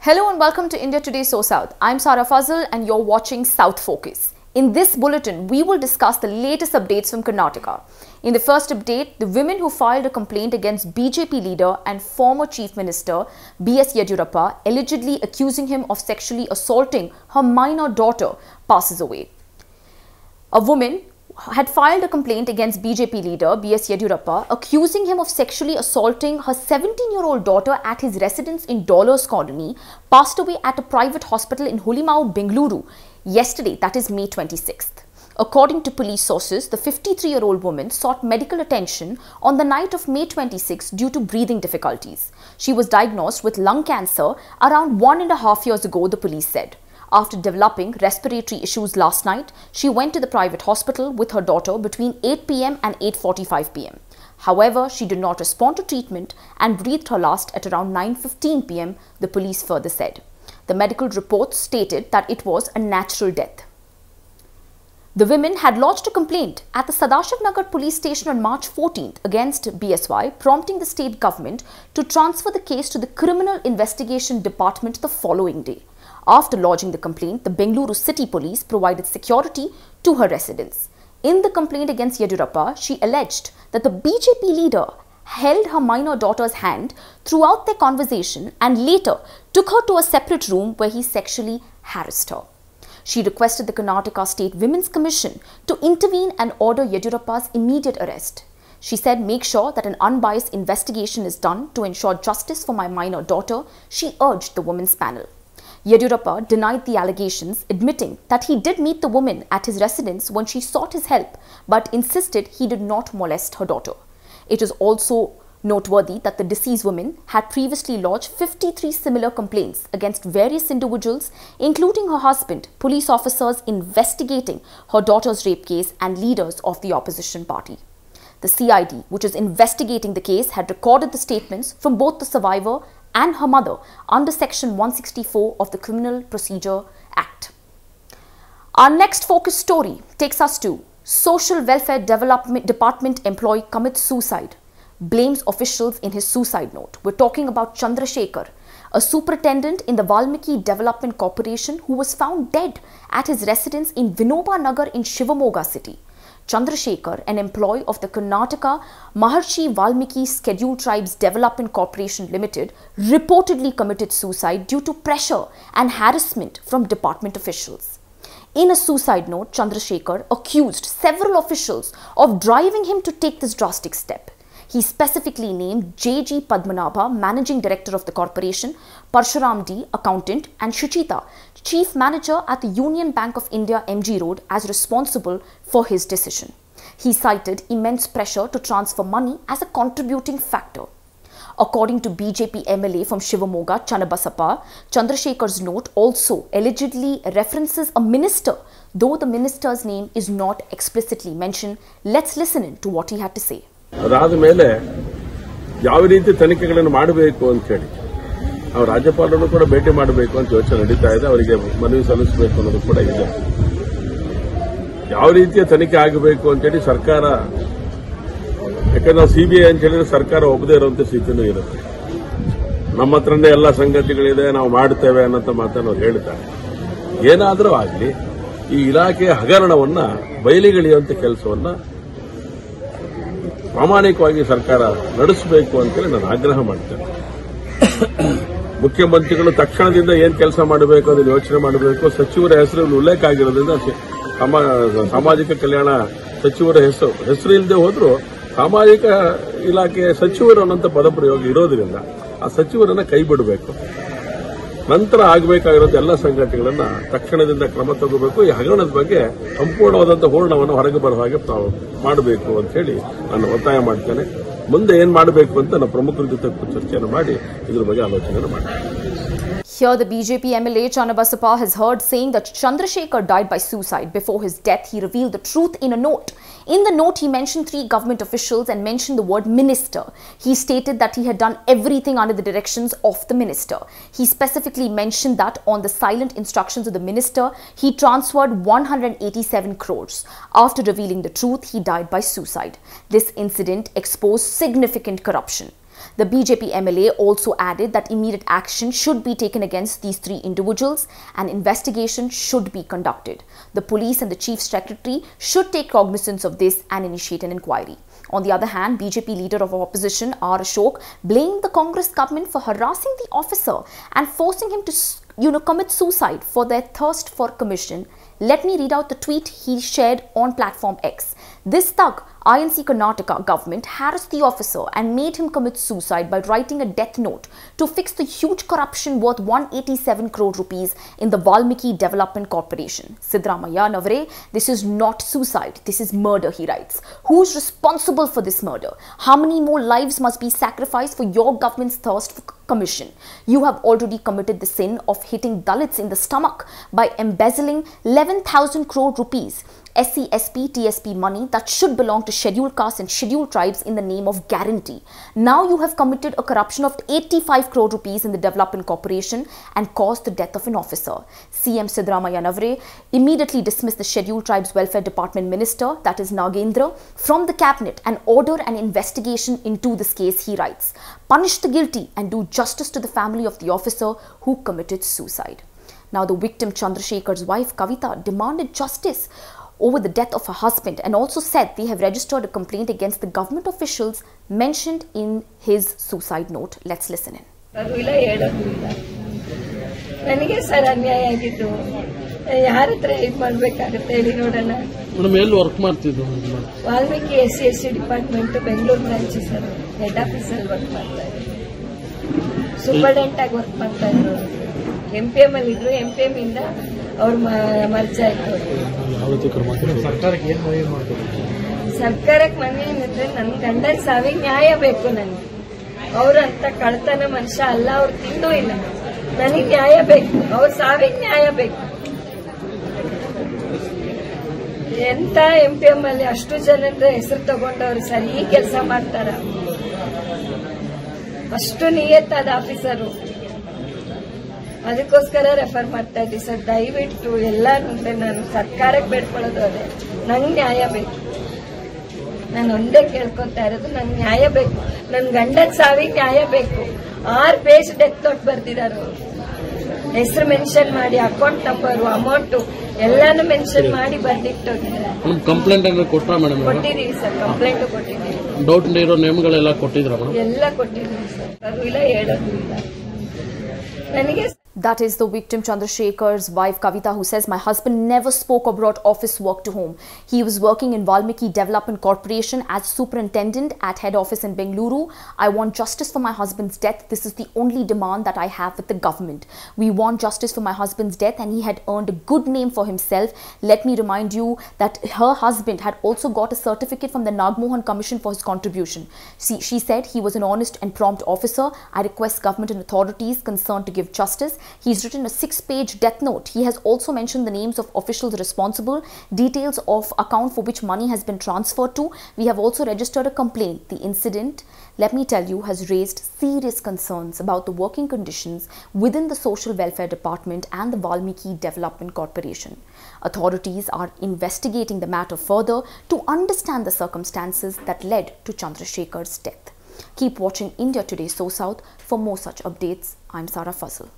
Hello and welcome to India Today So South. I'm Sara Fazal and you're watching South Focus. In this bulletin, we will discuss the latest updates from Karnataka. In the first update, the women who filed a complaint against BJP leader and former Chief Minister B.S. Yediyurappa, allegedly accusing him of sexually assaulting her minor daughter, passes away. A woman had filed a complaint against BJP leader B.S. Yediyurappa, accusing him of sexually assaulting her 17-year-old daughter at his residence in Dollars Colony, passed away at a private hospital in Hulimau, Bengaluru, yesterday, that is May 26th. According to police sources, the 53-year-old woman sought medical attention on the night of May 26 due to breathing difficulties. She was diagnosed with lung cancer around 1.5 years ago, the police said. After developing respiratory issues last night, she went to the private hospital with her daughter between 8 p.m. and 8:45 p.m. However, she did not respond to treatment and breathed her last at around 9:15 p.m., the police further said. The medical reports stated that it was a natural death. The women had lodged a complaint at the Sadashiv Nagar police station on March 14th against BSY, prompting the state government to transfer the case to the Criminal Investigation Department the following day. After lodging the complaint, the Bengaluru City Police provided security to her residence. In the complaint against Yediyurappa, she alleged that the BJP leader held her minor daughter's hand throughout their conversation and later took her to a separate room where he sexually harassed her. She requested the Karnataka State Women's Commission to intervene and order Yediyurappa's immediate arrest. She said, "Make sure that an unbiased investigation is done to ensure justice for my minor daughter," she urged the women's panel. Yediyurappa denied the allegations, admitting that he did meet the woman at his residence when she sought his help, but insisted he did not molest her daughter. It is also noteworthy that the deceased woman had previously lodged 53 similar complaints against various individuals, including her husband, police officers investigating her daughter's rape case, and leaders of the opposition party. The CID, which is investigating the case, had recorded the statements from both the survivor and her mother under Section 164 of the Criminal Procedure Act. Our next focus story takes us to Social Welfare Development Department employee commits suicide, blames officials in his suicide note. We're talking about Chandrasekhar, a superintendent in the Valmiki Development Corporation who was found dead at his residence in Vinoba Nagar in Shivamogga city. Chandrasekhar, an employee of the Karnataka Maharshi Valmiki Scheduled Tribes Development Corporation Limited, reportedly committed suicide due to pressure and harassment from department officials. In a suicide note, Chandrasekhar accused several officials of driving him to take this drastic step. He specifically named J.G. Padmanabha, Managing Director of the corporation, Parshuram D., Accountant, and Shuchita, Chief Manager at the Union Bank of India MG Road, as responsible for his decision. He cited immense pressure to transfer money as a contributing factor. According to BJP MLA from Shivamogga, Channabasappa, Chandrasekhar's note also allegedly references a minister, though the minister's name is not explicitly mentioned. Let's listen in to what he had to say. ಅದಾದ ಮೇಲೆ ಯಾವ ರೀತಿ ತನಿಖೆಗಳನ್ನು ಮಾಡಬೇಕು ಅಂತ ಹೇಳಿ ಅವರು ರಾಜ್ಯಪಾಲರನ್ನು ಕೂಡ ಭೇಟಿ ಮಾಡಬೇಕು ಅಂತ ಯೋಚನೆ ನಡೀತಾ ಇದೆ. ಅವರಿಗೆ ಮನವಿ ಸಲ್ಲಿಸಬೇಕು ಅನ್ನೋದು ಕೂಡ ಇದೆ. ಯಾವ ರೀತಿಯ ತನಿಖೆ ಆಗಬೇಕು ಅಂತ ಹೇಳಿ ಸರ್ಕಾರ, ಯಾಕಂದ್ರೆ ನಾವು ಸಿಬಿಐ ಅಂತ ಹೇಳಿದ್ರೆ ಸರ್ಕಾರ ಒಪ್ಪದೇ ಇರುವಂತ ಸ್ಥಿತಿನೂ ಇರುತ್ತೆ. ನಮ್ಮ ಹತ್ರನೇ ಎಲ್ಲ ಸಂಗತಿಗಳಿದೆ, ನಾವು ಮಾಡ್ತೇವೆ ಅನ್ನೋ ಮಾತನ್ನು ಅವ್ರು ಹೇಳ್ತಾರೆ. ಏನಾದರೂ ಆಗಲಿ ಈ ಇಲಾಖೆಯ ಹಗರಣವನ್ನ ಬಯಲಿಗೆಳೆಯುವಂತ ಕೆಲಸವನ್ನ ಪ್ರಾಮಾಣಿಕವಾಗಿ ಸರ್ಕಾರ ನಡೆಸಬೇಕು ಅಂತೇಳಿ ನಾನು ಆಗ್ರಹ ಮಾಡ್ತೇನೆ. ಮುಖ್ಯಮಂತ್ರಿಗಳು ತಕ್ಷಣದಿಂದ ಏನ್ ಕೆಲಸ ಮಾಡಬೇಕು ಅದನ್ನು ಯೋಚನೆ ಮಾಡಬೇಕು. ಸಚಿವರ ಹೆಸರು ಉಲ್ಲೇಖ ಆಗಿರೋದ್ರಿಂದ ಸಾಮಾಜಿಕ ಕಲ್ಯಾಣ ಸಚಿವರ ಹೆಸರು ಇಲ್ಲದೆ ಹೋದ್ರೂ ಸಾಮಾಜಿಕ ಇಲಾಖೆ ಸಚಿವರು ಅನ್ನೋಂಥ ಪದಪ್ರಯೋಗ ಇರೋದ್ರಿಂದ ಆ ಸಚಿವರನ್ನ ಕೈ ಬಿಡಬೇಕು. ನಂತರ ಆಗಬೇಕಾಗಿರೋದು ಎಲ್ಲ ಸಂಗತಿಗಳನ್ನ ತಕ್ಷಣದಿಂದ ಕ್ರಮ ತಗೋಬೇಕು. ಈ ಹಗರಣದ ಬಗ್ಗೆ ಸಂಪೂರ್ಣವಾದಂತಹ ಹೂರಣವನ್ನು ಹೊರಗೆ ಬರುವ ಹಾಗೆ ಮಾಡಬೇಕು ಅಂತ ಹೇಳಿ ನಾನು ಒತ್ತಾಯ ಮಾಡ್ತೇನೆ. ಮುಂದೆ ಏನ್ ಮಾಡಬೇಕು ಅಂತ ನಾವು ಪ್ರಮುಖರ ಜೊತೆ ಚರ್ಚೆಯನ್ನು ಮಾಡಿ ಇದ್ರ ಬಗ್ಗೆ ಆಲೋಚನೆ ಮಾಡ್ತೇನೆ. Here, the BJP MLA Channabasappa has heard saying that Chandrasekhar died by suicide. Before his death, he revealed the truth in a note. In the note, he mentioned 3 government officials and mentioned the word minister. He stated that he had done everything under the directions of the minister. He specifically mentioned that on the silent instructions of the minister, he transferred 187 crores. After revealing the truth, he died by suicide. This incident exposed significant corruption. The BJP MLA also added that immediate action should be taken against these 3 individuals and investigation should be conducted. The police and the Chief Secretary should take cognizance of this and initiate an inquiry. On the other hand, BJP leader of opposition R. Ashok blamed the Congress government for harassing the officer and forcing him to commit suicide for their thirst for commission. Let me read out the tweet he shared on platform X. This thug, INC Karnataka government harassed the officer and made him commit suicide by writing a death note to fix the huge corruption worth 187 crore rupees in the Valmiki Development Corporation. Siddaramaiah Navare, this is not suicide, this is murder, he writes. Who's responsible for this murder? How many more lives must be sacrificed for your government's thirst for commission? You have already committed the sin of hitting Dalits in the stomach by embezzling 11,000 crore rupees. SC, SP, TSP money that should belong to scheduled castes and scheduled tribes in the name of guarantee. Now you have committed a corruption of 85 crore rupees in the development corporation and caused the death of an officer. CM Siddaramaiah Navare immediately dismissed the scheduled tribes welfare department minister, that is Nagendra, from the cabinet and ordered an investigation into this case, he writes. Punish the guilty and do justice to the family of the officer who committed suicide. Now the victim Chandrasekhar's wife Kavita demanded justice over the death of her husband and also said they have registered a complaint against the government officials mentioned in his suicide note. Let's listen in. ನನಗೆ sir ಅನ್ಯಾಯ ಆಗಿತ್ತು ಯಾರ ಹತ್ರ ಇದು ಮಾಡಬೇಕಾಗುತ್ತೆ ಹೇಳಿ ನೋಡೋಣ madam ಎಲ್ಲಿ ವರ್ಕ್ ಮಾಡ್ತಿದ್ದು Valmiki SC department Bengaluru branch sir head ಆಫೀಸಲ್ಲಿ ವರ್ಕ್ ಮಾಡ್ತಾ ಇದ್ರು ಸೂಪರ್ಡೆಂಟ್ ಆಗಿ ವರ್ಕ್ ಮಾಡ್ತಾ ಇದ್ರು MPM ಅಲ್ಲಿ ಇದ್ರು MPM ಇಂದ ಅವ್ರು ಮರ್ಜ್ ಆಯ್ತು ಸರ್ಕಾರಕ್ಕೆ ಮನೆ ಏನಿದ್ರೆ ನನ್ನ ಗಂಡನ ಸಾವಿಗೆ ನ್ಯಾಯ ಬೇಕು ನನಗೆ ಅವ್ರಂತ ಕಳ್ತನ ಮನುಷ್ಯ ಅಲ್ಲ ಅವ್ರು ತಿಂದು ಇಲ್ಲ ನನಗೆ ನ್ಯಾಯ ಬೇಕು ಅವ್ರ ಸಾವಿಗೆ ನ್ಯಾಯ ಬೇಕು ಎಂತ MPM ಅಲ್ಲಿ ಅಷ್ಟು ಜನರ ಹೆಸರು ತಗೊಂಡವ್ರು ಸರಿ ಕೆಲಸ ಮಾಡ್ತಾರ ಅಷ್ಟು ನಿಯತ್ತಾದ ಆಫೀಸರು ಅದಕ್ಕೋಸ್ಕರ ರೆಫರ್ ಮಾಡ್ತಾ ಇದ್ದೀವಿ ಸರ್ ದಯವಿಟ್ಟು ಎಲ್ಲ ನಾನು ಸರ್ಕಾರಕ್ಕೆ ಬೇಡ್ಕೊಳ್ಳೋದು ಅದೇ ನಂಗೆ ನ್ಯಾಯ ಬೇಕು ನಾನು ಒಂದೇ ಕೇಳ್ಕೊತಾ ಇರೋದು ನಂಗೆ ನ್ಯಾಯ ಬೇಕು ನನ್ನ ಗಂಡನ ಸಾವಿಗೆ ನ್ಯಾಯ ಬೇಕು 6 ಪೇಜ್ ಡೆತ್ ನೋಟ್ ಬರ್ದಿದ್ದಾರೆ ಹೆಸರು ಮೆನ್ಷನ್ ಮಾಡಿ ಅಕೌಂಟ್ ನಂಬರು ಅಮೌಂಟ್ ಎಲ್ಲಾನು ಮೆನ್ಷನ್ ಮಾಡಿ ಬರ್ದಿಟ್ಟೋಗಿದ್ದಾರೆ ಕಂಪ್ಲೇಂಟ್ ಕೊಟ್ರಾ ಮೇಡಮ್ ಕೊಟ್ಟಿದ್ದೀವಿ ಸರ್ ಕಂಪ್ಲೇಂಟ್ ಕೊಟ್ಟಿದ್ದೀವಿ ಡೌಟ್ ಇರೋ ನೇಮ್ಗಳೆಲ್ಲ ಕೊಟ್ಟಿದ್ರ ಎಲ್ಲ ಕೊಟ್ಟಿದ್ದೀವಿ ಸರ್ ಅದು ಇಲ್ಲ ಹೇಳೋದು ಇಲ್ಲ ನನಗೆ. That is the victim Chandrasekhar's wife Kavita, who says, my husband never spoke or brought office work to home. He was working in Valmiki Development Corporation as superintendent at head office in Bengaluru. I want justice for my husband's death. This is the only demand that I have with the government. We want justice for my husband's death and he had earned a good name for himself. Let me remind you that her husband had also got a certificate from the Nagmohan Commission for his contribution. See, she said he was an honest and prompt officer. I request government and authorities concerned to give justice. He's written a 6-page death note. He has also mentioned the names of officials responsible, details of account for which money has been transferred to. We have also registered a complaint. The incident, let me tell you, has raised serious concerns about the working conditions within the Social Welfare Department and the Valmiki Development Corporation. Authorities are investigating the matter further to understand the circumstances that led to Chandrasekhar's death. Keep watching India Today So South for more such updates. I'm Sarah Fazal.